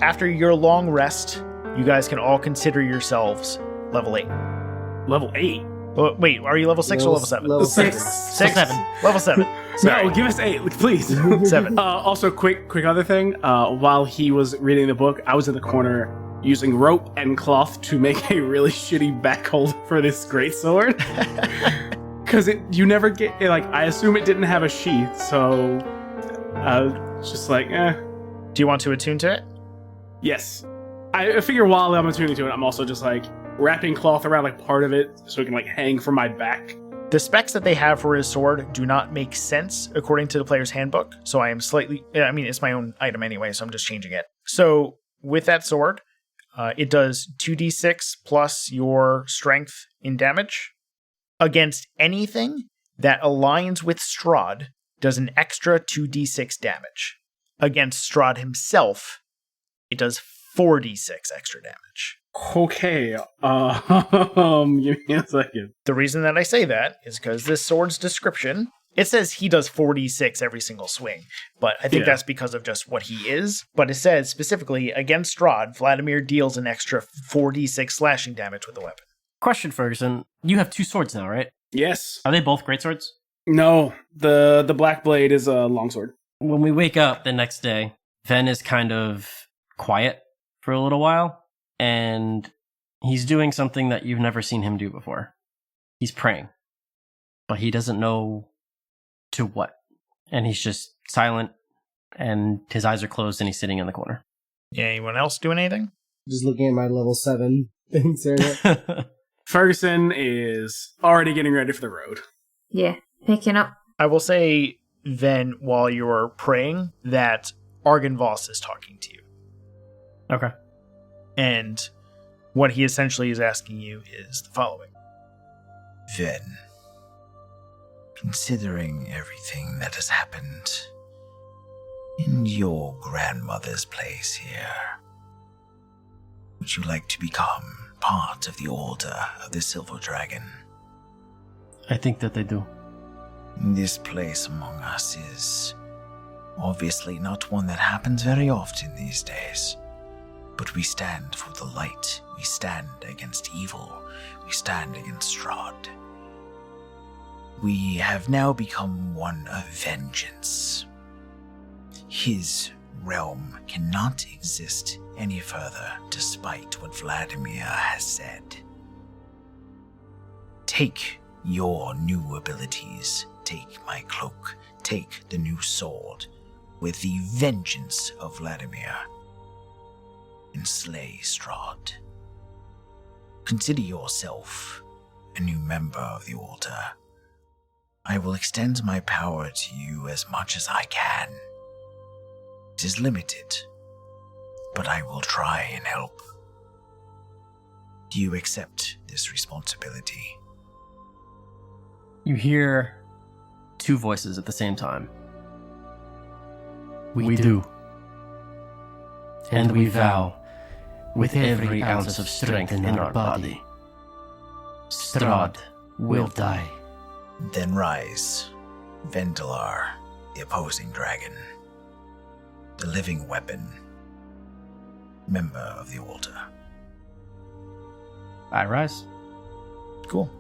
after your long rest, you guys can all consider yourselves level 8. Level 8? Wait, are you level 6 or level 7? Level 6. 6? 7. Level 7. Sorry. No, give us 8, please. 7. Also, quick other thing. While he was reading the book, I was in the corner using rope and cloth to make a really shitty back hold for this greatsword. Because you never get, I assume it didn't have a sheath, so just like, eh. Do you want to attune to it? Yes. I figure while I'm attuning to it, I'm also just wrapping cloth around part of it so it can hang from my back. The specs that they have for his sword do not make sense according to the player's handbook, so I am slightly... I mean, it's my own item anyway, so I'm just changing it. So, with that sword, it does 2d6 plus your strength in damage. Against anything that aligns with Strahd, does an extra 2d6 damage. Against Strahd himself, it does 4d6 extra damage. Okay, give me a second. The reason that I say that is because this sword's description, it says he does 4d6 every single swing, but I think that's because of just what he is. But it says specifically, against Strahd, Vladimir deals an extra 4d6 slashing damage with the weapon. Question, Ferguson. You have 2 swords now, right? Yes. Are they both greatswords? No, the black blade is a longsword. When we wake up the next day, Ven is kind of quiet for a little while, and he's doing something that you've never seen him do before. He's praying, but he doesn't know to what. And he's just silent, and his eyes are closed, and he's sitting in the corner. Yeah, anyone else doing anything? Just looking at my level 7 things right. Ferguson is already getting ready for the road. Yeah, picking up. I will say then, while you're praying, that Argynvosthold is talking to you. Okay. And what he essentially is asking you is the following. Ven, considering everything that has happened in your grandmother's place here, would you like to become part of the Order of the Silver Dragon? I think that they do. This place among us is obviously not one that happens very often these days. But we stand for the light. We stand against evil. We stand against Strahd. We have now become one of vengeance. His realm cannot exist any further despite what Vladimir has said. Take your new abilities. Take my cloak. Take the new sword. With the vengeance of Vladimir. And slay Strahd. Consider yourself a new member of the Order. I will extend my power to you as much as I can. It is limited, but I will try and help. Do you accept this responsibility? You hear 2 voices at the same time. We do. And we vow, with every ounce of strength in our body, Strahd will die. Then rise, Vendalar, the opposing dragon, the living weapon, member of the Order. I rise. Cool.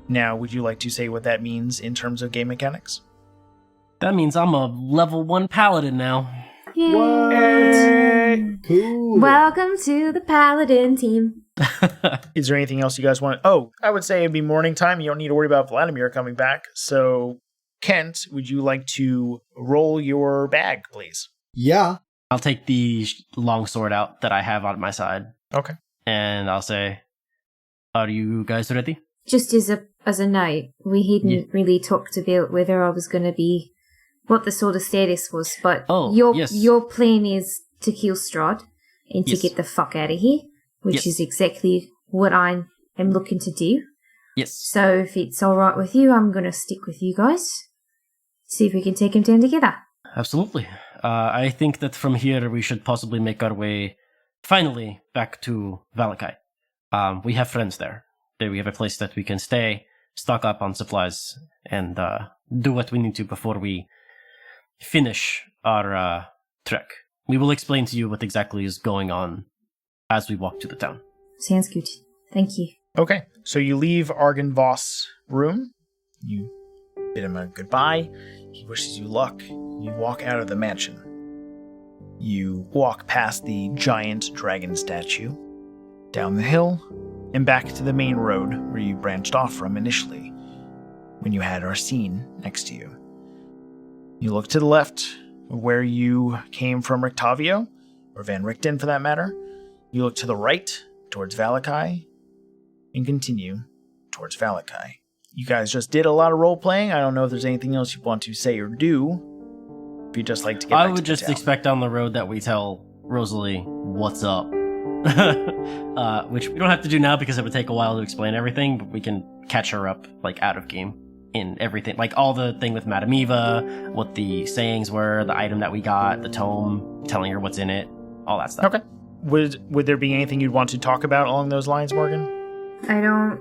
Now, would you like to say what that means in terms of game mechanics? That means I'm a level 1 paladin now. Yay. What? Cool. Welcome to the Paladin team. Is there anything else you guys want? Oh, I would say it'd be morning time. You don't need to worry about Vladimir coming back. So, Kent, would you like to roll your bag, please? Yeah. I'll take the longsword out that I have on my side. Okay. And I'll say, are you guys ready? Just as a note, we hadn't really talked about whether I was going to be, what the sort of status was, but your plan is to kill Strahd and to get the fuck out of here, which is exactly what I am looking to do. Yes. So if it's all right with you, I'm going to stick with you guys. See if we can take him down together. Absolutely. I think that from here we should possibly make our way, finally, back to Vallaki. We have friends there. We have a place that we can stay, stock up on supplies, and do what we need to before we finish our trek. We will explain to you what exactly is going on as we walk to the town. Sounds good. Thank you. Okay, so you leave Argynvost's room. You bid him a goodbye. He wishes you luck. You walk out of the mansion. You walk past the giant dragon statue, down the hill, and back to the main road where you branched off from initially, when you had Arsene next to you. You look to the left, where you came from Rictavio, or Van Richten for that matter. You look to the right, towards Vallaki, and continue towards Vallaki. You guys just did a lot of role-playing. I don't know if there's anything else you want to say or do. If you'd just like to get back I would to just town. expect on the road that we tell Rosalie what's up. Which we don't have to do now because it would take a while to explain everything, but we can catch her up, like, out of game in everything. Like, all the thing with Madame Eva, what the sayings were, the item that we got, the tome, telling her what's in it, all that stuff. Okay. Would there be anything you'd want to talk about along those lines, Morgan? I don't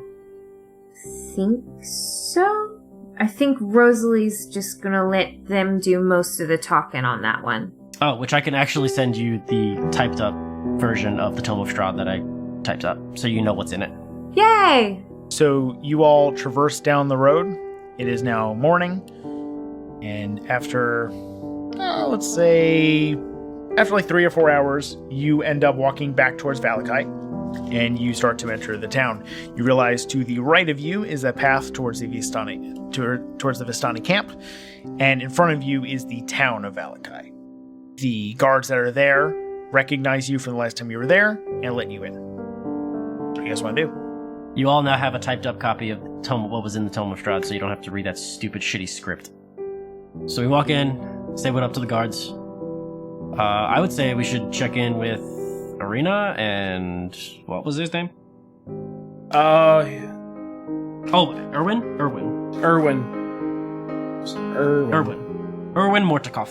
think so. I think Rosalie's just gonna let them do most of the talking on that one. Oh, which I can actually send you the typed up version of the Tome of Strahd that I typed up, so you know what's in it. Yay! So you all traverse down the road. It is now morning, and after, let's say, after like 3 or 4 hours, you end up walking back towards Vallaki, and you start to enter the town. You realize to the right of you is a path towards the Vistani camp, and in front of you is the town of Vallaki. The guards that are there recognize you from the last time you were there and let you in. What do you guys want to do? You all now have a typed up copy of what was in the Tome of Strahd, so you don't have to read that stupid, shitty script. So we walk in, say what up to the guards. I would say we should check in with Arena and what was his name? Yeah. Oh, Erwin Mortakov.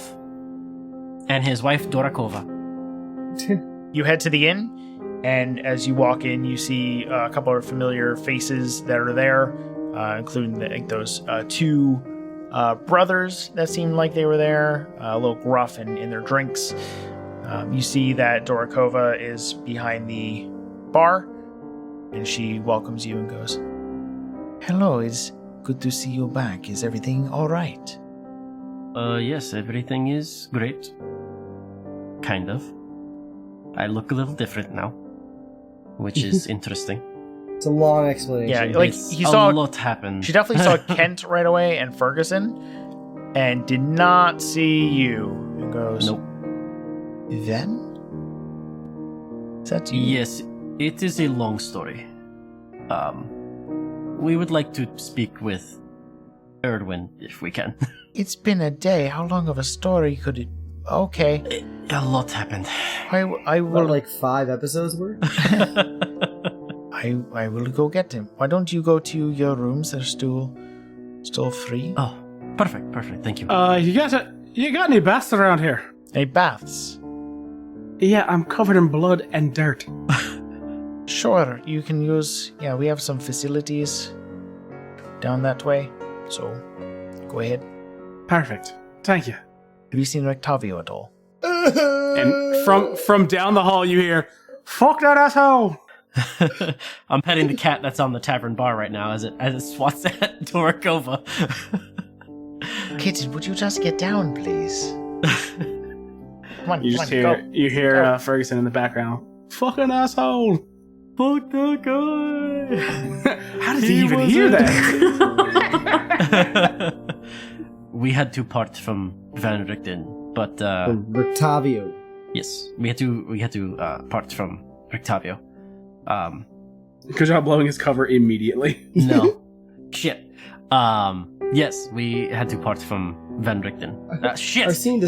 And his wife, Dorakova. You head to the inn, and as you walk in, you see a couple of familiar faces that are there, including those 2 brothers that seemed like they were there, a little gruff in their drinks. You see that Dorakova is behind the bar, and she welcomes you and goes, "Hello, it's good to see you back. Is everything all right?" Yes, everything is great. Kind of. I look a little different now, which is interesting. It's a long explanation. Yeah, like he saw a lot happen. She definitely saw Kent right away and Ferguson, and did not see you. And goes, Nope. Then? Is that you? Yes, it is a long story. We would like to speak with Erdwin if we can. It's been a day. How long of a story could it... Okay. A lot happened. I will... What, like 5 episodes worth? I will go get him. Why don't you go to your rooms? They're still free. Oh, perfect. Thank you. You got any baths around here? Any baths? Yeah, I'm covered in blood and dirt. Sure, you can use... Yeah, we have some facilities down that way, so go ahead. Perfect. Thank you. Have you seen Rictavio at all? And from down the hall you hear, "Fuck that asshole!" I'm petting the cat that's on the tavern bar right now as it swats at Dorakova. Kitten, would you just get down, please? Come on, You hear Ferguson in the background. "Fucking asshole!" Fuck that guy! How did he even hear that? We had to part from Van Richten, but Rictavio. yes, we had to part from Rictavio. Good job blowing his cover immediately. No. Shit. Yes, we had to part from Van Richten. Shit! Arsene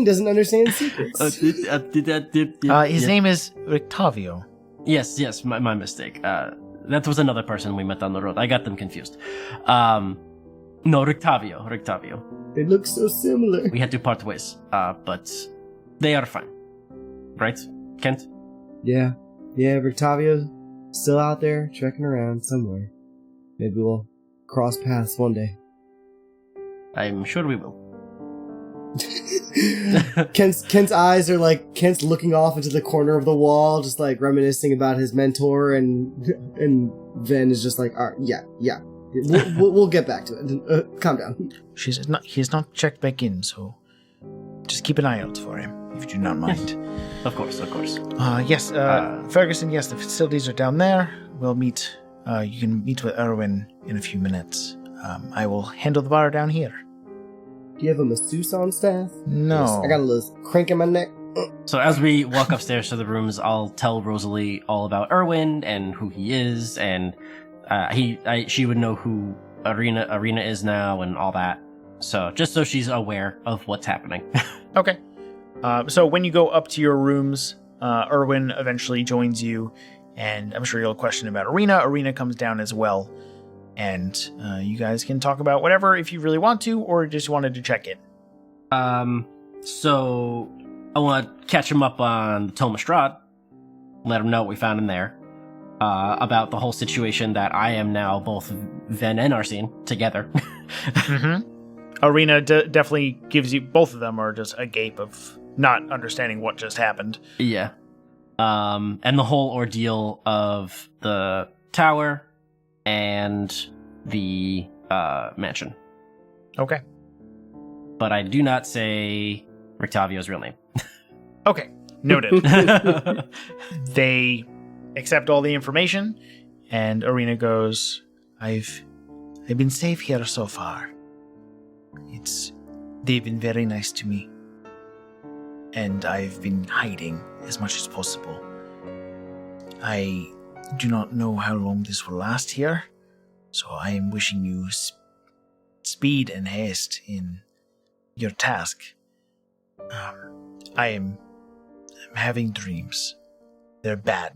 doesn't understand secrets. His name is Rictavio. Yes, my mistake. That was another person we met on the road. I got them confused. No, Rictavio. They look so similar. We had to part ways, but they are fine. Right, Kent? Yeah, Rictavio's still out there trekking around somewhere. Maybe we'll cross paths one day. I'm sure we will. Kent's eyes are like Kent's looking off into the corner of the wall, just like reminiscing about his mentor, and Ven is just like, all right, yeah. We'll get back to it. Calm down. He's not checked back in, so just keep an eye out for him, if you do not mind. Of course. Yes, Ferguson, yes, the facilities are down there. We'll meet, you can meet with Erwin in a few minutes. I will handle the bar down here. Do you have a masseuse on staff? No. Yes, I got a little crank in my neck. So as we walk upstairs to the rooms, I'll tell Rosalie all about Erwin and who he is, and she would know who Arena is now and all that. So just so she's aware of what's happening. Okay. So when you go up to your rooms, Erwin eventually joins you, and I'm sure you'll question about Arena. Arena comes down as well, and you guys can talk about whatever if you really want to, or just wanted to check in. So I want to catch him up on the Tome of Strahd, let him know what we found in there. About the whole situation that I am now both Ven and Arsene together. Mm-hmm. Arena definitely gives you, both of them are just agape of not understanding what just happened. Yeah. And the whole ordeal of the tower and the mansion. Okay. But I do not say Rictavio's real name. Okay, noted. They accept all the information, and Arena goes, I've been safe here so far. They've been very nice to me, and I've been hiding as much as possible. I do not know how long this will last here, so I am wishing you speed and haste in your task. I'm having dreams. They're bad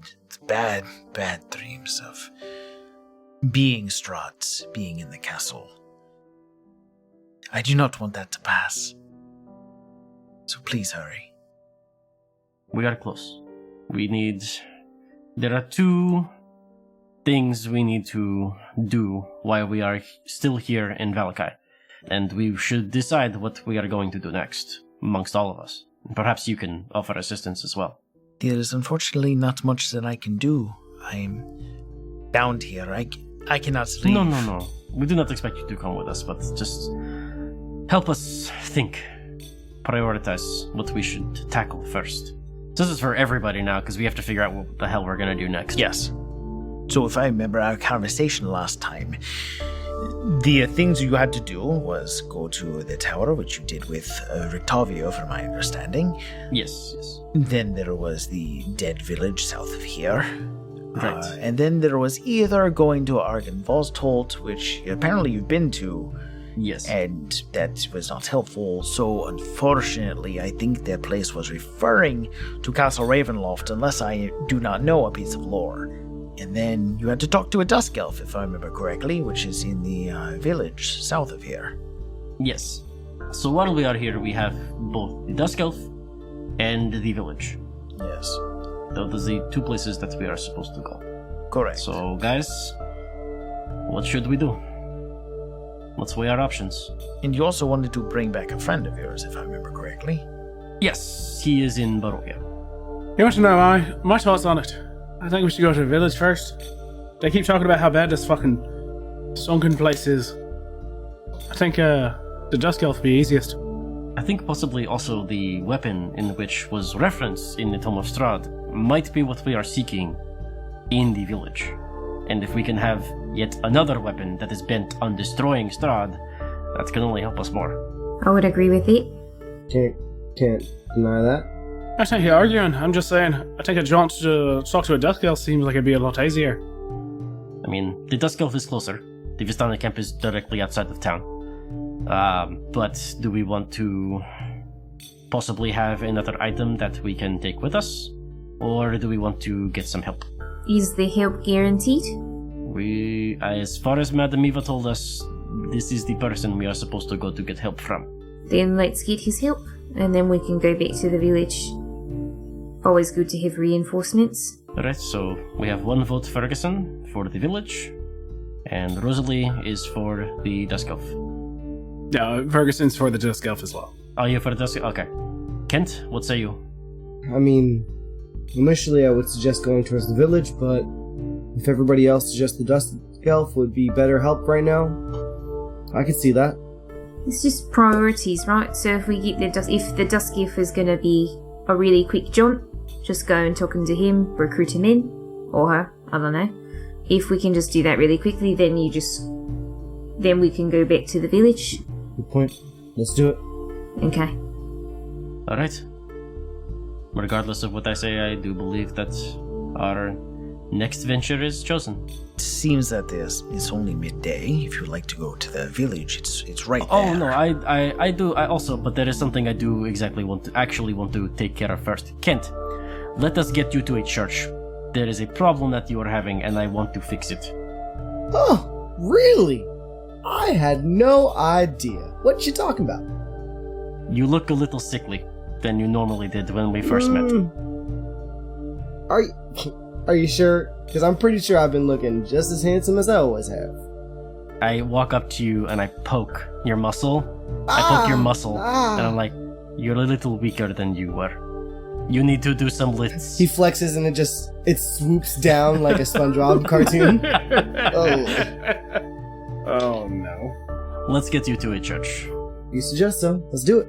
dreams of being Strahd, being in the castle. I do not want that to pass. So please hurry. We are close. There are 2 things we need to do while we are still here in Vallaki. And we should decide what we are going to do next, amongst all of us. Perhaps you can offer assistance as well. There is unfortunately not much that I can do. I'm bound here. I cannot leave. No. We do not expect you to come with us, but just help us think. Prioritize what we should tackle first. This is for everybody now, because we have to figure out what the hell we're going to do next. Yes. So if I remember our conversation last time, the things you had to do was go to the tower, which you did with Rictavio, from my understanding. Yes. Then there was the dead village south of here. Right. And then there was either going to Argynvosthold, which apparently you've been to. Yes. And that was not helpful, so unfortunately I think that place was referring to Castle Ravenloft, unless I do not know a piece of lore. And then you had to talk to a Dusk Elf, if I remember correctly, which is in the village south of here. Yes. So while we are here, we have both the Dusk Elf and the village. Yes. Those are the 2 places that we are supposed to go. Correct. So, guys, what should we do? Let's weigh our options. And you also wanted to bring back a friend of yours, if I remember correctly. Yes, he is in Barovia. You want to know my thoughts on it? I think we should go to the village first. They keep talking about how bad this fucking sunken place is. I think the Dusk Elf would be easiest. I think possibly also the weapon in which was referenced in the Tome of Strahd might be what we are seeking in the village. And if we can have yet another weapon that is bent on destroying Strahd, that can only help us more. I would agree with it. Can't deny that. I think you're arguing. I'm just saying, I think a jaunt to talk to a Dusk Elf seems like it'd be a lot easier. I mean, the Dusk Elf is closer. The Vistana camp is directly outside of town. But do we want to possibly have another item that we can take with us? Or do we want to get some help? Is the help guaranteed? As far as Madame Eva told us, this is the person we are supposed to go to get help from. Then let's get his help, and then we can go back to the village. Always good to have reinforcements. Alright, so we have 1 vote Ferguson for the village, and Rosalie is for the Dusk Elf. Yeah, Ferguson's for the Dusk Elf as well. Are you for the dusk? Okay. Kent, what say you? I mean, initially I would suggest going towards the village, but if everybody else suggests the Dusk Elf would be better help right now, I could see that. It's just priorities, right? So if we get if the Dusk Elf is going to be a really quick jaunt, just go and talking to him, recruit him in, or her, I don't know. If we can just do that really quickly, then we can go back to the village. Good point. Let's do it. Okay. Alright. Regardless of what I say, I do believe that our next venture is chosen. It seems that it's only midday. If you'd like to go to the village, it's right there. Oh no, I do. I also, but there is something I do want to take care of first. Kent, let us get you to a church. There is a problem that you are having, and I want to fix it. Oh, really? I had no idea. What you talking about? You look a little sickly than you normally did when we first met. Are you sure? Because I'm pretty sure I've been looking just as handsome as I always have. I walk up to you and I poke your muscle. I poke your muscle, and I'm like, you're a little weaker than you were. You need to do some lifts. He flexes and it swoops down like a SpongeBob cartoon. Oh no. Let's get you to a church. You suggest so. Let's do it.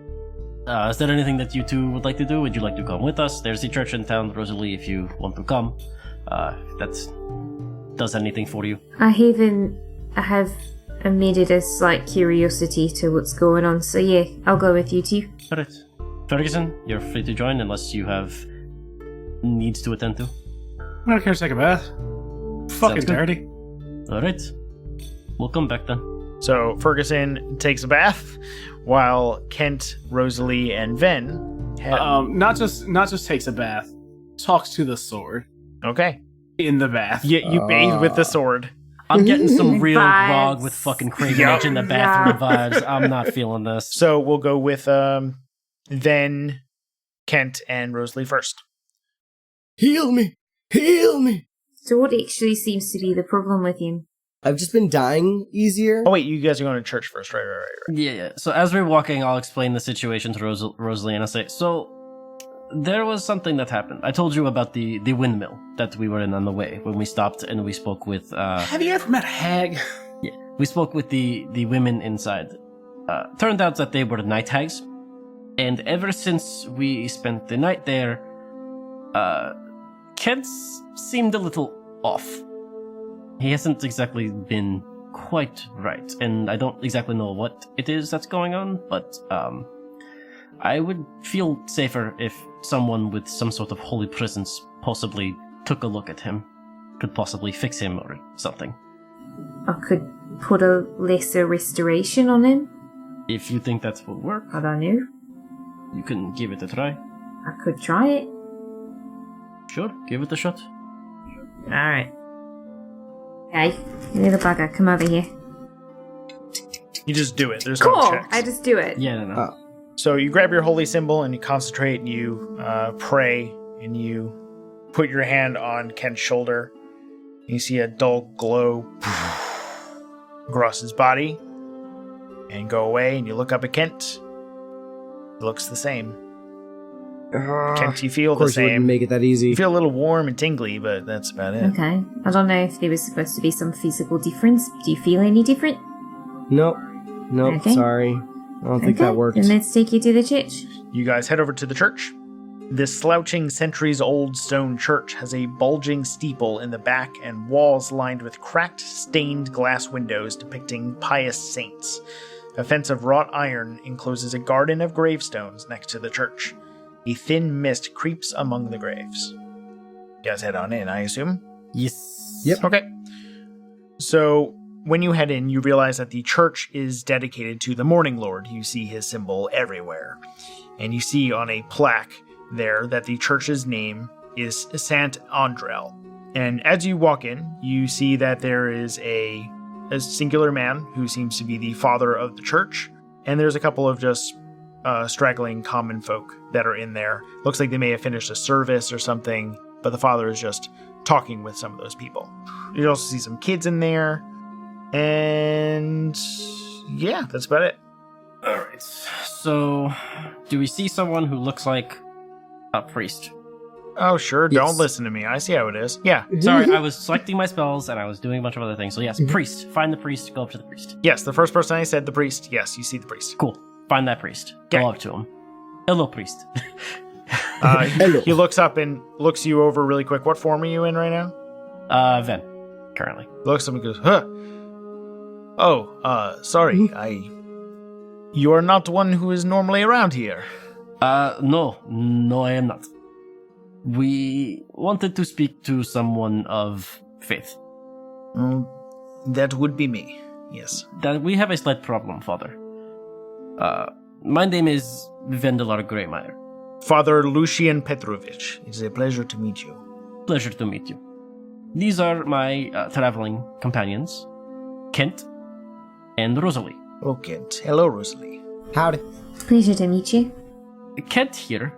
Is there anything that you two would like to do? Would you like to come with us? There's a church in town, Rosalie, if you want to come. If that does anything for you. I have admitted a slight curiosity to what's going on, so yeah, I'll go with you two. Alright. Ferguson, you're free to join unless you have needs to attend to. I don't care to take a bath. Fucking dirty. Alright. We'll come back then. So Ferguson takes a bath, while Kent, Rosalie, and Ven not just takes a bath, talks to the sword. Okay. In the bath. You bathe with the sword. I'm getting some real Vibes. grog with fucking Craven Edge in the bathroom vibes. I'm not feeling this. So we'll go with Ven, Kent, and Rosalie first. Heal me! Heal me! So what actually seems to be the problem with him? I've just been dying easier. Oh wait, you guys are going to church first, right? Yeah. So as we're walking, I'll explain the situation to Rosalie, and I'll say, so there was something that happened. I told you about the windmill that we were in on the way when we stopped and we spoke with... Have you ever met a hag? Yeah, we spoke with the women inside. Turned out that they were night hags, and ever since we spent the night there, Kent seemed a little off. He hasn't exactly been quite right, and I don't exactly know what it is that's going on, but I would feel safer if someone with some sort of holy presence possibly took a look at him. Could possibly fix him or something. I could put a lesser restoration on him. If you think that will work, I don't know. You can give it a try. I could try it. Sure, give it a shot. Alright. Hey, little bugger, come over here. You just do it. There's cool. no checks. I just do it. Yeah, no. Oh. So you grab your holy symbol and you concentrate and you pray and you put your hand on Kent's shoulder. You see a dull glow across his body and go away, and you look up at Kent. It looks the same. Kent, you feel the same. Wouldn't make it that easy. You feel a little warm and tingly, but that's about it. Okay. I don't know if there was supposed to be some physical difference. Do you feel any different? Nope. Okay. Sorry. I don't think that works. Then let's take you to the church. You guys head over to the church. This slouching, centuries-old stone church has a bulging steeple in the back and walls lined with cracked, stained glass windows depicting pious saints. A fence of wrought iron encloses a garden of gravestones next to the church. A thin mist creeps among the graves. You guys head on in, I assume? Yes. Yep. Okay. So, when you head in, you realize that the church is dedicated to the Morning Lord. You see his symbol everywhere. And you see on a plaque there that the church's name is Sant Andrel. And as you walk in, you see that there is a singular man who seems to be the father of the church. And there's a couple of just straggling common folk that are in there. Looks like they may have finished a service or something, but the father is just talking with some of those people. You also see some kids in there. And yeah, that's about it. Alright, So, do we see someone who looks like a priest? Oh, sure. Yes. Don't listen to me. I see how it is. Yeah. Sorry, I was selecting my spells and I was doing a bunch of other things. So yes, priest. Find the priest. Go up to the priest. Yes, the first person I said, the priest. Yes, you see the priest. Cool. Find that priest. Okay. Go up to him. Hello, priest. Hello. He looks up and looks you over really quick. What form are you in right now? Ven. Currently. Looks up and goes, huh. Oh, sorry. You are not one who is normally around here. No, I am not. We wanted to speak to someone of faith. That would be me, yes. That we have a slight problem, Father. My name is Vendelar Greymeyer. Father Lucian Petrovich. It's a pleasure to meet you. Pleasure to meet you. These are my traveling companions, Kent and Rosalie. Oh, Kent. Hello, Rosalie. Howdy. Pleasure to meet you. Kent here.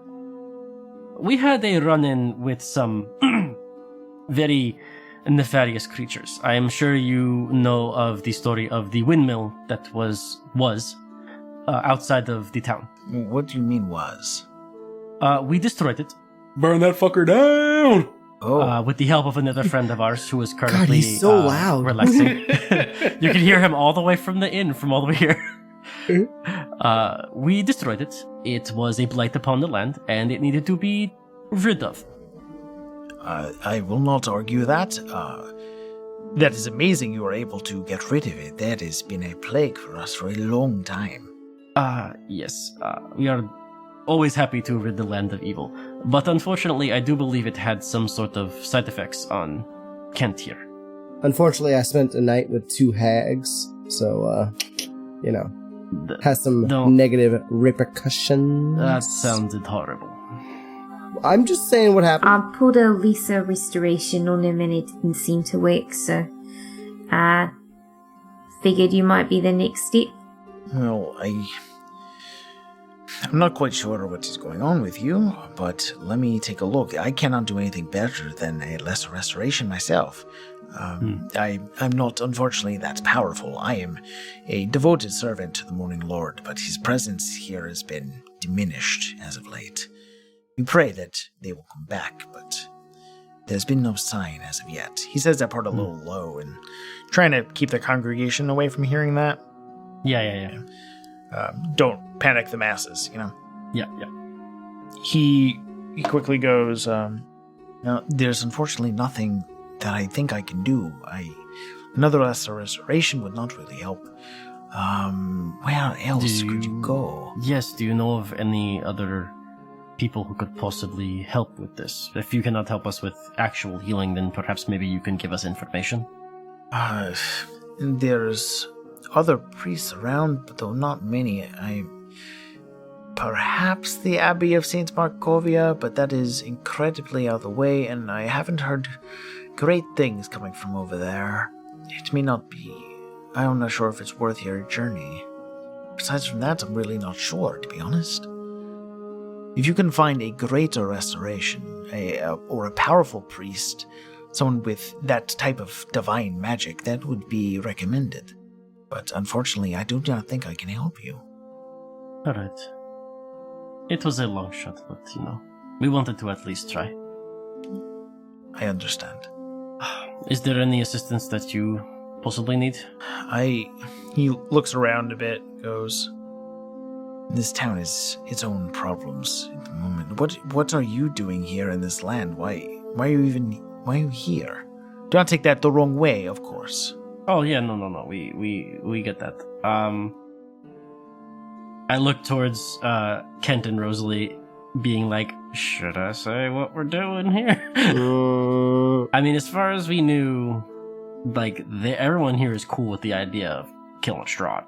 We had a run-in with some very nefarious creatures. I am sure you know of the story of the windmill that was outside of the town. What do you mean was? We destroyed it. Burn that fucker down! With the help of another friend of ours who is currently God, he's so loud. relaxing. You can hear him all the way from the inn, from all the way here. We destroyed it. It was a blight upon the land, and it needed to be rid of. I will not argue that. That is amazing you You are were able to get rid of it. That has been a plague for us for a long time. Yes. We are always happy to rid the land of evil. But unfortunately, I do believe it had some sort of side effects on Kent here. Unfortunately, I spent a night with 2 hags, so, has some negative repercussions. That sounded horrible. I'm just saying what happened. I pulled a Lisa restoration on him and it didn't seem to work, so I figured you might be the next step. Well, I'm not quite sure what is going on with you, but let me take a look. I cannot do anything better than a lesser restoration myself. I'm not, unfortunately, that powerful. I am a devoted servant to the Morning Lord, but his presence here has been diminished as of late. We pray that they will come back, but there's been no sign as of yet. He says that part a little low and trying to keep the congregation away from hearing that. Yeah. Don't panic the masses, Yeah. He quickly goes, Now, there's unfortunately nothing that I think I can do. Another lesser restoration would not really help. Where else could you go? Yes, do you know of any other people who could possibly help with this? If you cannot help us with actual healing, then perhaps maybe you can give us information. There's other priests around, but though not many. Perhaps the Abbey of St. Markovia, but that is incredibly out of the way, and I haven't heard great things coming from over there. It may not be. I'm not sure if it's worth your journey. Besides from that, I'm really not sure, to be honest. If you can find a greater restoration, or a powerful priest, someone with that type of divine magic, that would be recommended. But unfortunately, I do not think I can help you. Alright. It was a long shot, but, we wanted to at least try. I understand. Is there any assistance that you possibly need? He looks around a bit, goes, This town has its own problems at the moment. What are you doing here in this land? Why are you here? Do not take that the wrong way, of course. Oh yeah, no. We get that. I look towards Kent and Rosalie, being like, should I say what we're doing here? I mean, as far as we knew, everyone here is cool with the idea of killing Strahd.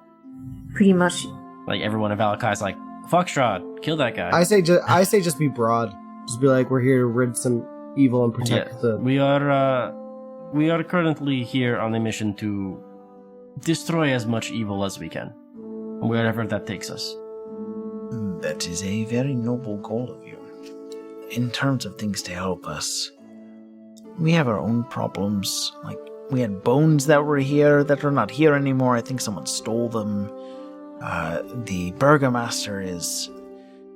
Pretty much. Like, everyone in Vallaki is like, fuck Strahd, kill that guy. I say just be broad. Just be like, we're here to rid some evil and protect the... We are currently here on a mission to destroy as much evil as we can, wherever that takes us. That is a very noble goal of you. In terms of things to help us, we have our own problems. Like, we had bones that were here that are not here anymore. I think someone stole them. The burgomaster is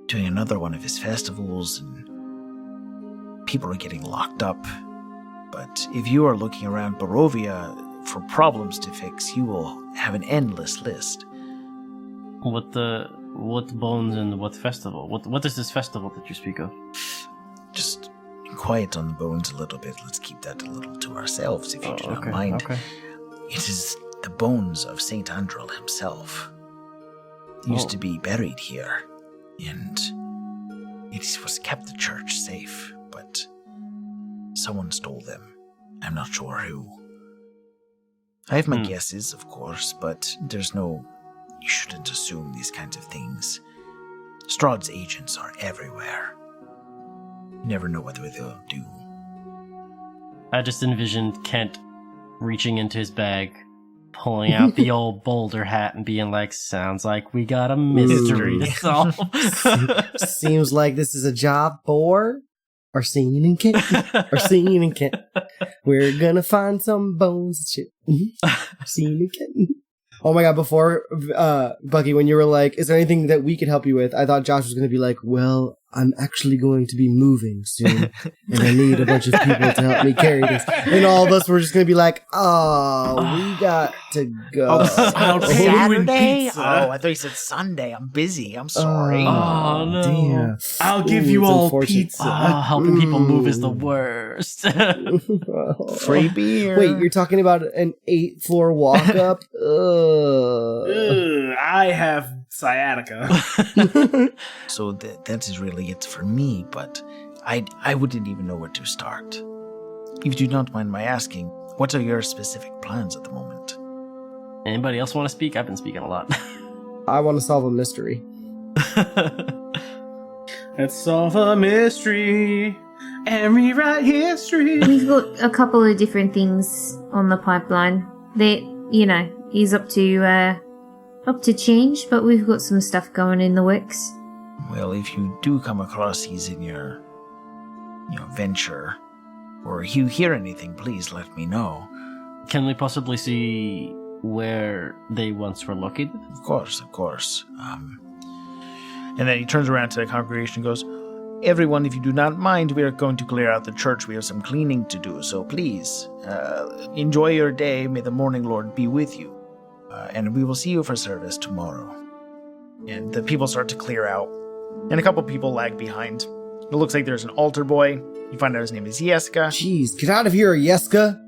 doing another one of his festivals, and people are getting locked up. But if you are looking around Barovia for problems to fix, you will have an endless list. What bones and what festival? What is this festival that you speak of? Just quiet on the bones a little bit. Let's keep that a little to ourselves, if you do not mind. Okay. It is the bones of Saint Andrel himself. He used to be buried here, and it was kept the church safe, but someone stole them. I'm not sure who. I have my guesses, of course, but you shouldn't assume these kinds of things. Strahd's agents are everywhere. You never know what they'll do. I just envisioned Kent reaching into his bag, pulling out the old boulder hat and being like, sounds like we got a mystery to solve. Seems like this is a job for Arsene and Kent. Arsene and Kent. We're gonna find some bones and shit. Arsene and Kent. Oh my god, before, Bucky, when you were like, is there anything that we could help you with? I thought Josh was gonna be like, well, I'm actually going to be moving soon, and I need a bunch of people to help me carry this. And all of us were just going to be like, oh, we got to go. Saturday? Oh, I thought you said Sunday. I'm busy. I'm sorry. Oh, no. Damn. I'll give you all pizza. Helping people move is the worst. Free beer. Wait, you're talking about an 8-floor walk up? I have sciatica. So that is really it for me, but I wouldn't even know where to start. If you do not mind my asking, what are your specific plans at the moment? Anybody else want to speak? I've been speaking a lot. I want to solve a mystery. Let's solve a mystery and rewrite history. We've got a couple of different things on the pipeline. He's up to change, but we've got some stuff going in the works. Well, if you do come across these in your venture, or you hear anything, please let me know. Can we possibly see where they once were located? Of course. And then he turns around to the congregation and goes, everyone, if you do not mind, we are going to clear out the church. We have some cleaning to do, so please, enjoy your day. May the Morning Lord be with you. And we will see you for service tomorrow. And the people start to clear out. And a couple people lag behind. It looks like there's an altar boy. You find out his name is Yeska. Jeez, get out of here, Yeska.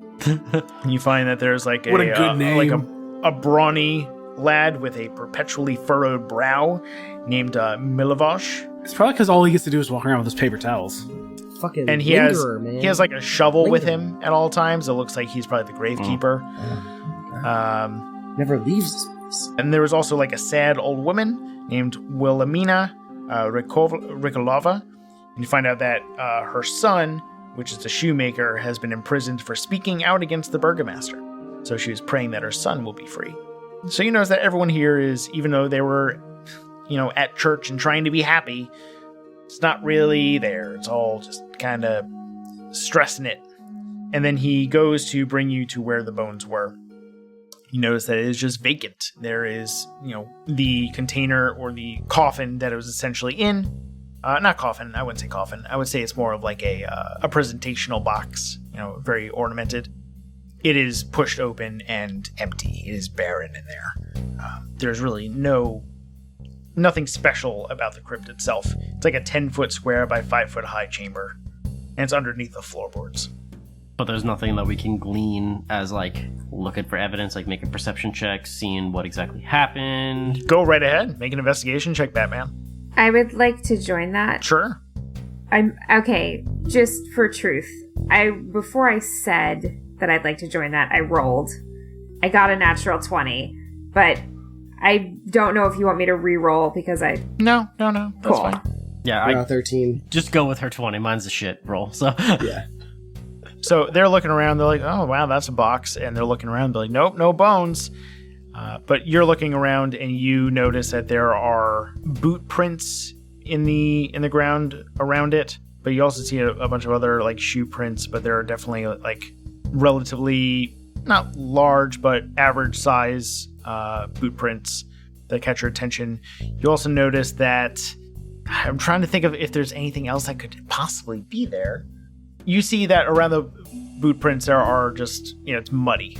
You find that there's like what a good name. Like a brawny lad with a perpetually furrowed brow named Milivosh. It's probably because all he gets to do is walk around with his paper towels. Fucking and he has like a shovel with him at all times. It looks like he's probably the gravekeeper. Never leaves this place. And there was also like a sad old woman named Wilhelmina Rikolova. And you find out that her son, which is a shoemaker, has been imprisoned for speaking out against the burgomaster. So she was praying that her son will be free. So you notice that everyone here is, even though they were, at church and trying to be happy, it's not really there. It's all just kind of stressing it. And then he goes to bring you to where the bones were. You notice that it is just vacant. There is, the container or the coffin that it was essentially in. Not coffin, I wouldn't say coffin. I would say it's more of like a presentational box, very ornamented. It is pushed open and empty. It is barren in there. There's really nothing special about the crypt itself. It's like a 10-foot square by 5-foot high chamber, and it's underneath the floorboards. But there's nothing that we can glean as, like, looking for evidence, like making perception checks, seeing what exactly happened. Go right ahead. Make an investigation check, Batman. I would like to join that. Sure. Okay, just for truth. Before I said that I'd like to join that, I rolled. I got a natural 20, but I don't know if you want me to re-roll because I... No, that's cool. fine. Yeah, 13. Just go with her 20. Mine's a shit roll, so... Yeah. So they're looking around, they're like, oh, wow, that's a box. And they're looking around, they're like, nope, no bones. But you're looking around and you notice that there are boot prints in the ground around it. But you also see a bunch of other like shoe prints, but there are definitely like relatively not large, but average size boot prints that catch your attention. You also notice that I'm trying to think of if there's anything else that could possibly be there. You see that around the boot prints there are just, it's muddy.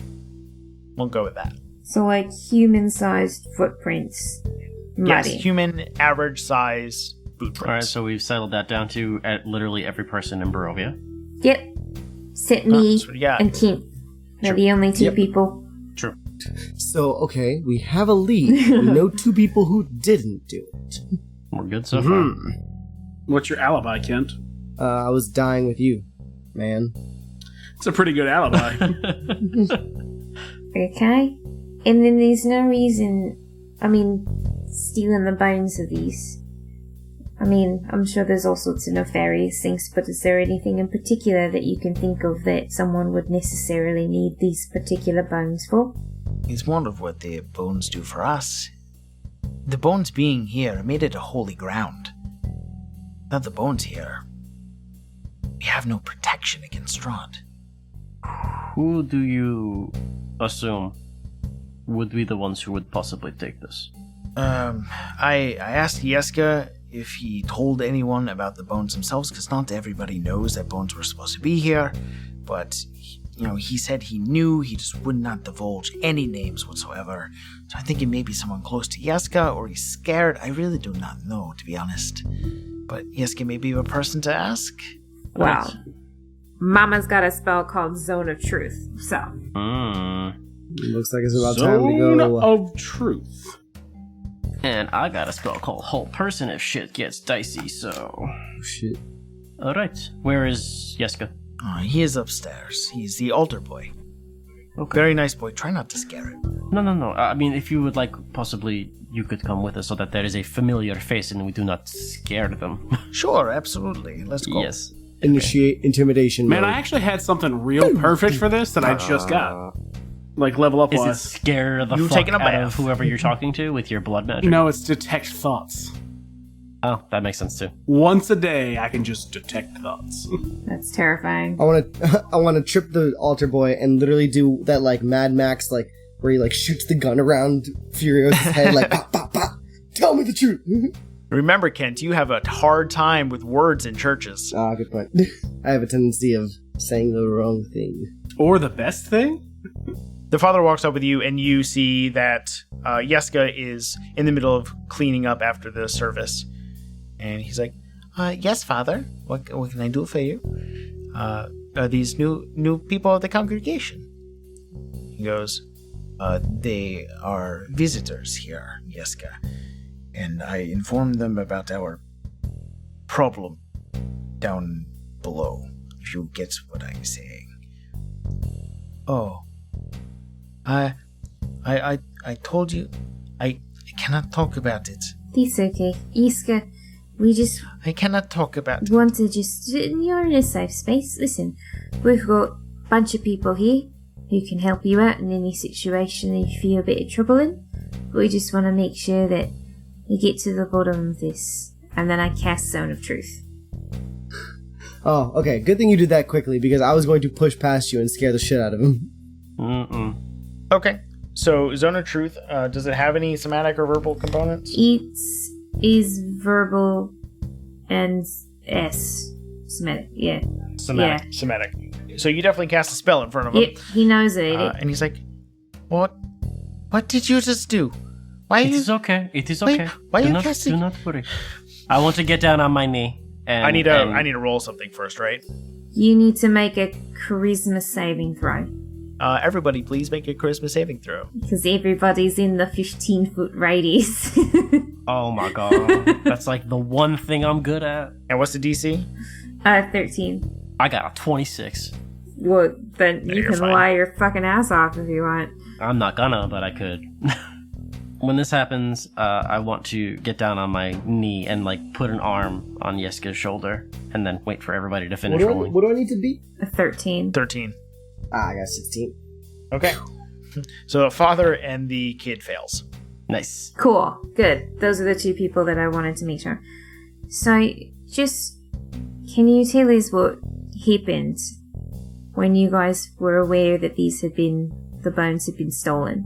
We'll go with that. So like human-sized footprints. Muddy. Yes, human average-size boot prints. All right, so we've settled that down to literally every person in Barovia. Yep. Except me and Kent. They're the only two people. True. So, okay, we have a lead. We know 2 people who didn't do it. We're good so far. What's your alibi, Kent? I was dying with you, man. It's a pretty good alibi. Okay. And then there's no reason, stealing the bones of these. I'm sure there's all sorts of nefarious things, but is there anything in particular that you can think of that someone would necessarily need these particular bones for? It's more of what the bones do for us. The bones being here made it a holy ground. Without the bones here, we have no protection against Strahd. Who do you assume would be the ones who would possibly take this? I asked Jeske if he told anyone about the bones themselves, because not everybody knows that bones were supposed to be here, but he said he knew, he just would not divulge any names whatsoever. So I think it may be someone close to Jeske, or he's scared. I really do not know, to be honest. But Jeske may be a person to ask. Wow. Mama's got a spell called Zone of Truth, so. Looks like it's about time to go. Zone of Truth. And I got a spell called Whole Person if shit gets dicey, so... Oh, shit. Alright, where is Jeske? He is upstairs. He's the altar boy. Okay. Very nice boy. Try not to scare him. No. If you would like, possibly you could come with us so that there is a familiar face and we do not scare them. Sure, absolutely. Let's go. Yes. Initiate intimidation Man, mode. I actually had something real perfect for this that I just got. Like, level up Is wise. it scare the You fuck taking a out bath. of whoever you're talking to with your blood magic? No, it's detect thoughts. Oh, that makes sense too. Once a day, I can just detect thoughts. That's terrifying. I want to trip the altar boy and literally do that like Mad Max, like where he shoots the gun around Furio's head, like pop, pop, pop. Tell me the truth. Remember, Kent, you have a hard time with words in churches. Ah, good point. I have a tendency of saying the wrong thing. Or the best thing? The father walks up with you, and you see that Jeske is in the middle of cleaning up after the service. And he's like, yes, Father. What can I do for you? Are these new people of the congregation? He goes, they are visitors here, Jeske. And I informed them about our problem down below, if you get what I'm saying. Oh. I told you, I cannot talk about it. That's okay. Jeske, I cannot talk about it. Want to you're in a safe space. Listen, we've got a bunch of people here who can help you out in any situation that you feel a bit of trouble in. But we just want to make sure that we get to the bottom of this. And then I cast Zone of Truth. Oh, okay. Good thing you did that quickly, because I was going to push past you and scare the shit out of him. Okay. So, Zone of Truth, does it have any somatic or verbal components? It is verbal and somatic, yeah. Somatic. Yeah. Somatic. So you definitely cast a spell in front of him. Yep, he knows it. And he's like, What did you just do? It is okay. Why are you casting? Do not worry. I want to get down on my knee. And, I need to roll something first, right? You need to make a charisma saving throw. Everybody, please make a charisma saving throw. Because everybody's in the 15-foot radius. Oh my god. That's like the one thing I'm good at. And what's the DC? 13. I got a 26. Well, then No, you you're can fine. lie your fucking ass off if you want. I'm not gonna, but I could. When this happens, I want to get down on my knee and put an arm on Jeske's shoulder, and then wait for everybody to finish rolling. What do I need to beat? A 13. 13. I got 16. Okay. So the father and the kid fails. Nice. Cool. Good. Those are the two people that I wanted to make sure. So, just... Can you tell us what happened when you guys were aware that the bones had been stolen?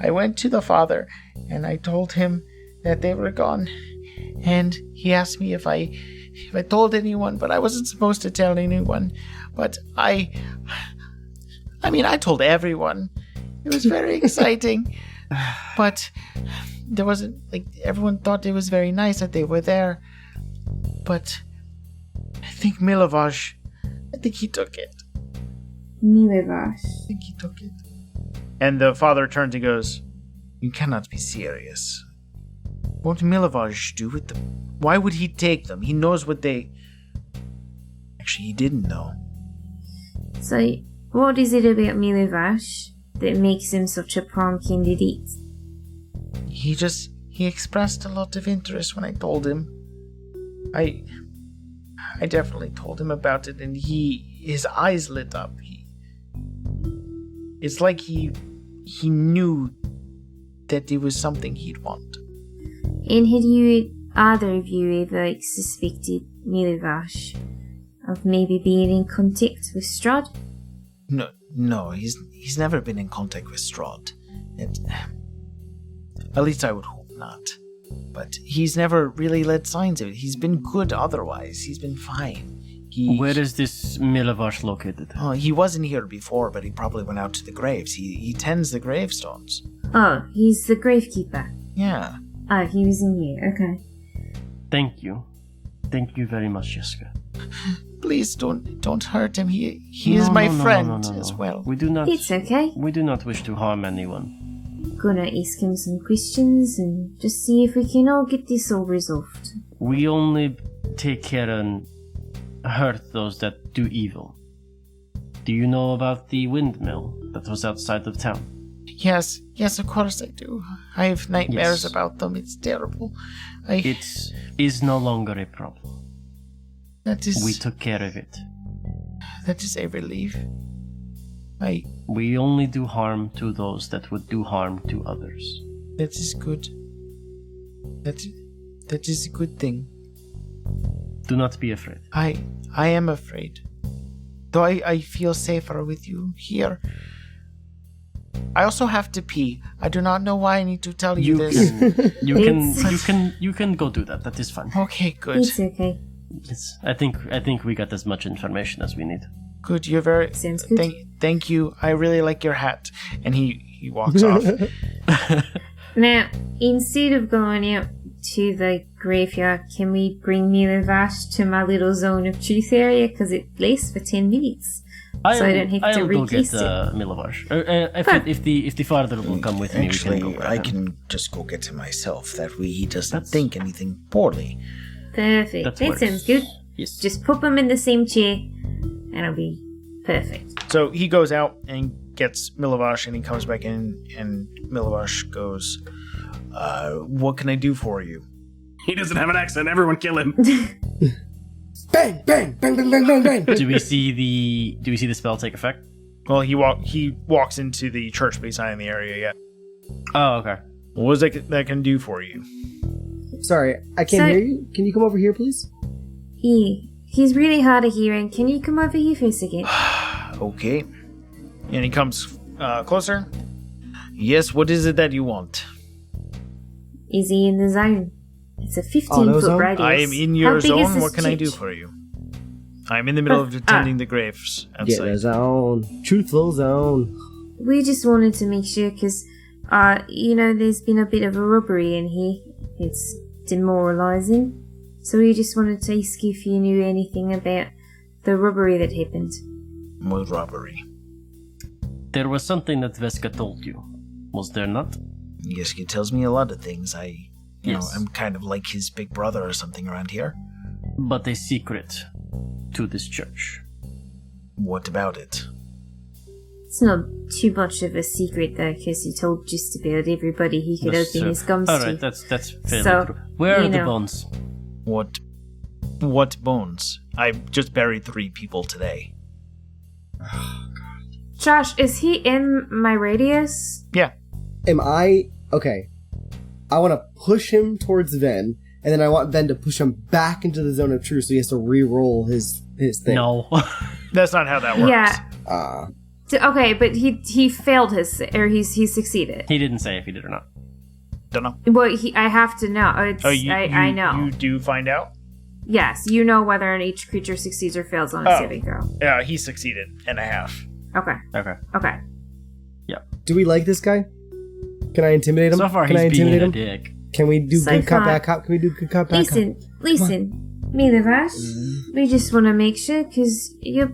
I went to the father, and I told him that they were gone. And he asked me if I told anyone, but I wasn't supposed to tell anyone. But I told everyone. It was very exciting. But there wasn't, everyone thought it was very nice that they were there. But I think Milovaj, he took it. Milovaj. I think he took it. And the father turns and goes, "You cannot be serious. What would Milovaj do with them? Why would he take them? He knows what they..." Actually, he didn't know. So, what is it about Milovaj that makes him such a prime candidate? He expressed a lot of interest when I told him. I definitely told him about it, and his eyes lit up. It's like he knew that it was something he'd want. And had either of you ever suspected Milovaj of maybe being in contact with Strahd? No, he's never been in contact with Strahd. At least I would hope not. But he's never really let signs of it. He's been good otherwise. He's been fine. Where is this Milovaj located? Oh, he wasn't here before, but he probably went out to the graves. He tends the gravestones. Oh, he's the gravekeeper. Yeah. Oh, he was in here. Okay. Thank you. Thank you very much, Jessica. Please don't hurt him. He is my friend as well. We do not. It's okay. We do not wish to harm anyone. Gonna ask him some questions and just see if we can all get this all resolved. We only take care and hurt those that do evil. Do you know about the windmill that was outside of town? Yes, of course I do. I have nightmares about them. It's terrible. It is no longer a problem. We took care of it. That is a relief. We only do harm to those that would do harm to others. That is good. That is a good thing. Do not be afraid. I am afraid. Though I feel safer with you here. I also have to pee. I do not know why I need to tell you this. You can go do that. That is fine. Okay, good. It's okay. I think we got as much information as we need. Good, you're very... Sounds good. Thank you. I really like your hat. And he walks off. Now, instead of going out to the graveyard, can we bring Milovaj to my little zone of truth area? Because it lasts for 10 minutes. I don't have to I'll recast go get Milovaj. If the father will come with me, actually, we can go I can just go get him myself. That way he doesn't think anything poorly. Perfect. That sounds good. Yes. Just pop him in the same chair, and it'll be perfect. So he goes out and gets Milovaj, and he comes back in, and Milovaj goes, "What can I do for you?" He doesn't have an accent. Everyone kill him. Bang, bang, bang, bang, bang, bang, bang. Do we see the spell take effect? Well, he walks into the church, but he's not in the area yet. Oh, okay. What is that can do for you? Sorry, I can't hear you. Can you come over here, please? He's really hard of hearing. Can you come over here for a second? Okay. And he comes closer. Yes, what is it that you want? Is he in the zone? It's a 15-foot radius. I am in your zone. What can I do for you? I'm in the middle of attending the graves outside. Get the zone. Truthful zone. We just wanted to make sure because, there's been a bit of a robbery in here. It's demoralizing. So we just wanted to ask if you knew anything about the robbery that happened. What robbery? There was something that Veska told you. Was there not? Yes, he tells me a lot of things. Yes. I'm kind of like his big brother or something around here. But a secret to this church. What about it? It's not too much of a secret though, because he told just about everybody he could open his gums to. Alright, that's fairly true. Where are the bones? What bones? I just buried 3 people today. Josh, is he in my radius? Yeah. Am I... Okay. I want to push him towards Ven, and then I want Ven to push him back into the zone of truth so he has to re-roll his thing. No. That's not how that works. Yeah. Okay, but he failed he succeeded. He didn't say if he did or not. Don't know. Well, I have to know. I know. You do find out? Yes, you know whether each creature succeeds or fails on a saving throw. Yeah, he succeeded and a half. Okay. Yeah. Do we like this guy? Can I intimidate him? So far, Can I he's being intimidate a him? dick. Can we do good cop, bad cop? Can we do good cop, bad cop? Listen, Milavash, we just want to make sure, because, we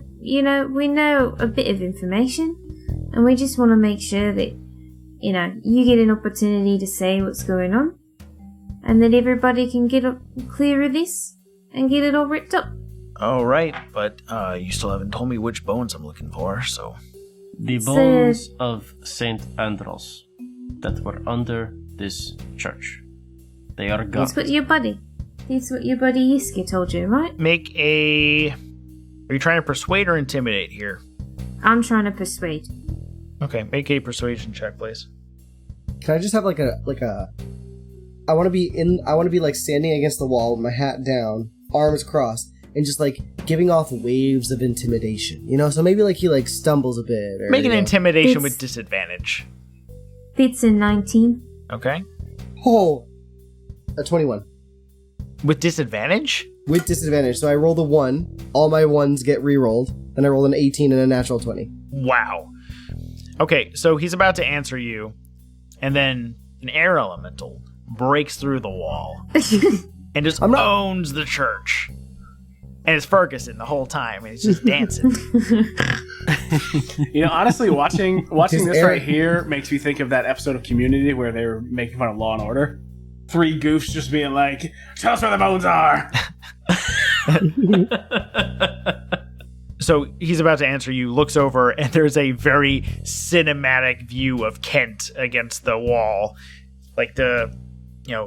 know a bit of information, and we just want to make sure that, you get an opportunity to say what's going on, and that everybody can get clear of this, and get it all ripped up. All right, but you still haven't told me which bones I'm looking for, so... The bones of Saint Andros that were under this church. They are gone. That's what your buddy Yiska told you, right? Are you trying to persuade or intimidate here? I'm trying to persuade. Okay, make a persuasion check, please. Can I just have I want to be like standing against the wall with my hat down, arms crossed, and just like giving off waves of intimidation, so maybe like he like stumbles a bit. Or, make an intimidation with disadvantage. Beats in 19. Okay. Oh, a 21. With disadvantage? With disadvantage. So I roll the 1, all my 1s get re-rolled, then I roll an 18 and a natural 20. Wow. Okay, so he's about to answer you, and then an air elemental breaks through the wall and just owns the church. And it's Ferguson the whole time, and he's just dancing. Honestly, watching this right here makes me think of that episode of Community where they were making fun of Law and Order. 3 goofs just being like, "Tell us where the bones are." So he's about to answer you, looks over, and there's a very cinematic view of Kent against the wall. Like the,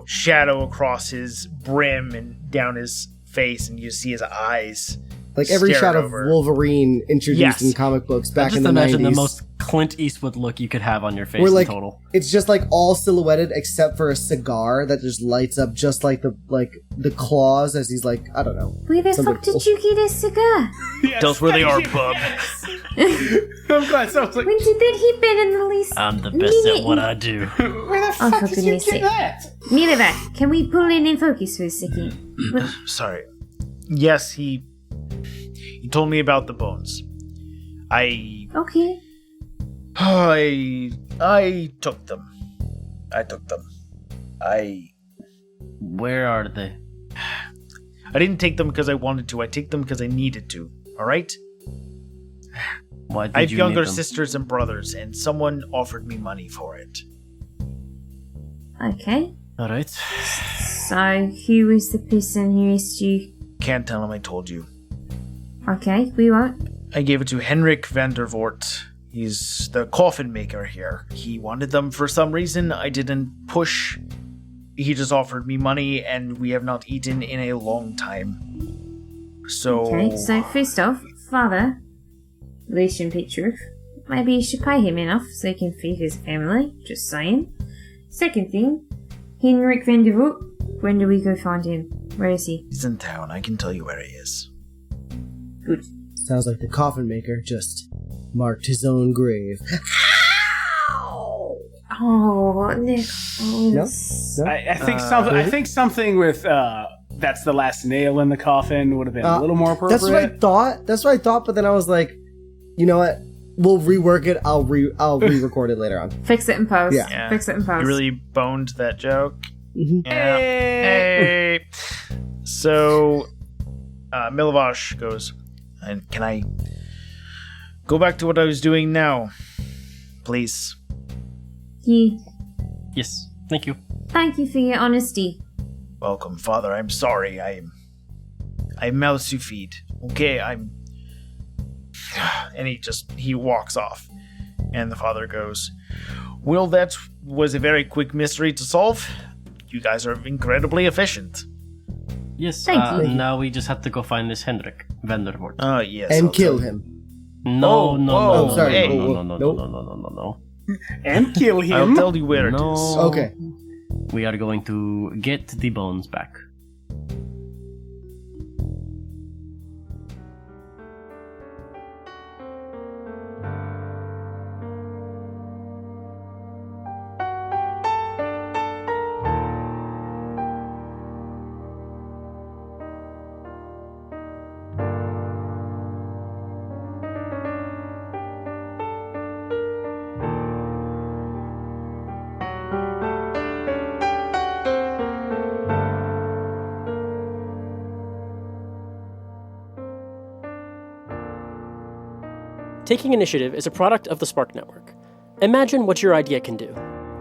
shadow across his brim and down his face, and you see his eyes. Like every shot of Wolverine introduced in comic books back in the 90s. Just imagine the most Clint Eastwood look you could have on your face in total. It's just like all silhouetted except for a cigar that just lights up just like the claws as he's like, I don't know. Where the fuck did you get a cigar? Tell us where they are, bub. I'm glad so. Like, when did that happen in the least? I'm the best at what I do. Where the fuck did you get that? Milavash, can we pull in focus for a second? Sorry. Yes, he told me about the bones. Okay. I took them. Where are they? I didn't take them because I wanted to. I take them because I needed to. All right? Why did I have you younger need them? sisters and brothers, and someone offered me money for it. Okay. All right. So, who was the person who asked you? Can't tell him I told you. Okay, we won't. I gave it to Henrik van der Voort. He's the coffin maker here. He wanted them for some reason. I didn't push. He just offered me money, and we have not eaten in a long time. So... Okay, so first off, Father, Lucian Petrov, maybe you should pay him enough so he can feed his family. Just saying. Second thing, Henrik van der Voort. When do we go find him? Where is he? He's in town. I can tell you where he is. Good. Sounds like the coffin maker just marked his own grave. Oh, Nick. No? I think something with that's the last nail in the coffin would have been a little more appropriate. That's what I thought, but then I was like, you know what? We'll rework it. I'll re-record it later on. Fix it in post. Yeah. Fix it in post. You really boned that joke. Mm-hmm. Yeah. Hey. So, Milavash goes, and can I go back to what I was doing now, please? Yeah. Yes. Thank you. Thank you for your honesty. Welcome, Father. I'm sorry. I'm malsuffied. Okay, and he walks off. And the father goes, well, that was a very quick mystery to solve. You guys are incredibly efficient. Yes, Thank you. Now we just have to go find this Henrik van der Voort. Yes. And I'll kill tell him. No. sorry. No. And kill him. I'll tell you where it is. Okay. We are going to get the bones back. Taking Initiative is a product of the Spark Network. Imagine what your idea can do.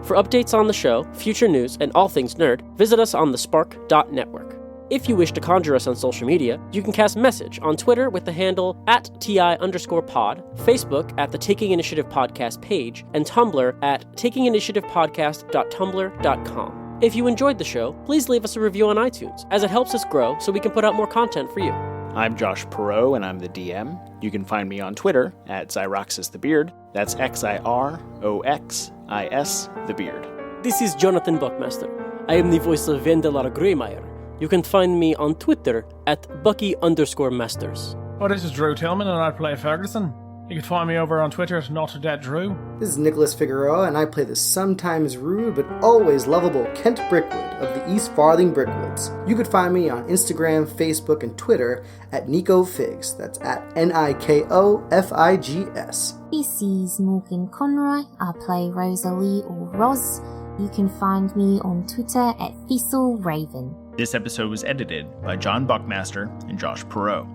For updates on the show, future news, and all things nerd, visit us on thespark.network. If you wish to conjure us on social media, you can cast message on Twitter with the handle @TI_pod, Facebook at the Taking Initiative Podcast page, and Tumblr at takinginitiativepodcast.tumblr.com. If you enjoyed the show, please leave us a review on iTunes, as it helps us grow so we can put out more content for you. I'm Josh Perot, and I'm the DM. You can find me on Twitter at XyroxisTheBeard. That's XIROXIS the Beard. This is Jonathan Buckmaster. I am the voice of Vendalar Greymeyer. You can find me on Twitter at Bucky_Masters. Oh, this is Drew Tillman, and I play Ferguson. You can find me over on Twitter at NotADeadDrew. This is Nicholas Figueroa, and I play the sometimes rude but always lovable Kent Brickwood of the East Farthing Brickwoods. You could find me on Instagram, Facebook, and Twitter at NicoFigs. That's at NIKOFIGS. This is Morgan Conroy. I play Rosalie or Roz. You can find me on Twitter at ThistleRaven. This episode was edited by John Buckmaster and Josh Perot.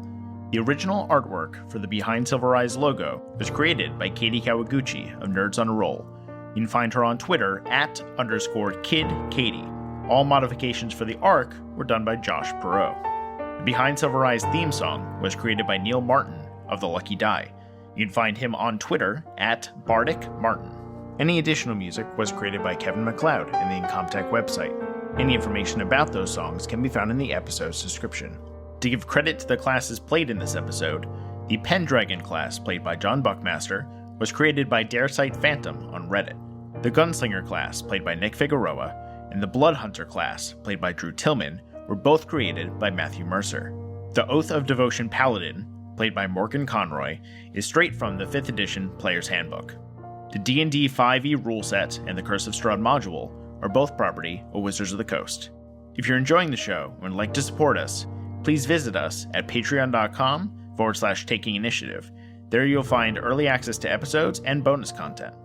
The original artwork for the Behind Silver Eyes logo was created by Kati Kawaguchi of Nerds on a Roll. You can find her on Twitter at @KidKatie. All modifications for the arc were done by Josh Perot. The Behind Silver Eyes theme song was created by Neil Martin of The Lucky Die. You can find him on Twitter at BardicMartin. Any additional music was created by Kevin MacLeod in the Incomtech website. Any information about those songs can be found in the episode's description. To give credit to the classes played in this episode, the Pendragon class played by John Buckmaster was created by Daresight Phantom on Reddit. The Gunslinger class played by Nick Figueroa and the Bloodhunter class played by Drew Tillman were both created by Matthew Mercer. The Oath of Devotion Paladin, played by Morgan Conroy, is straight from the 5th edition Player's Handbook. The D&D 5e rule set and the Curse of Strahd module are both property of Wizards of the Coast. If you're enjoying the show and would like to support us, please visit us at patreon.com/takinginitiative. There you'll find early access to episodes and bonus content.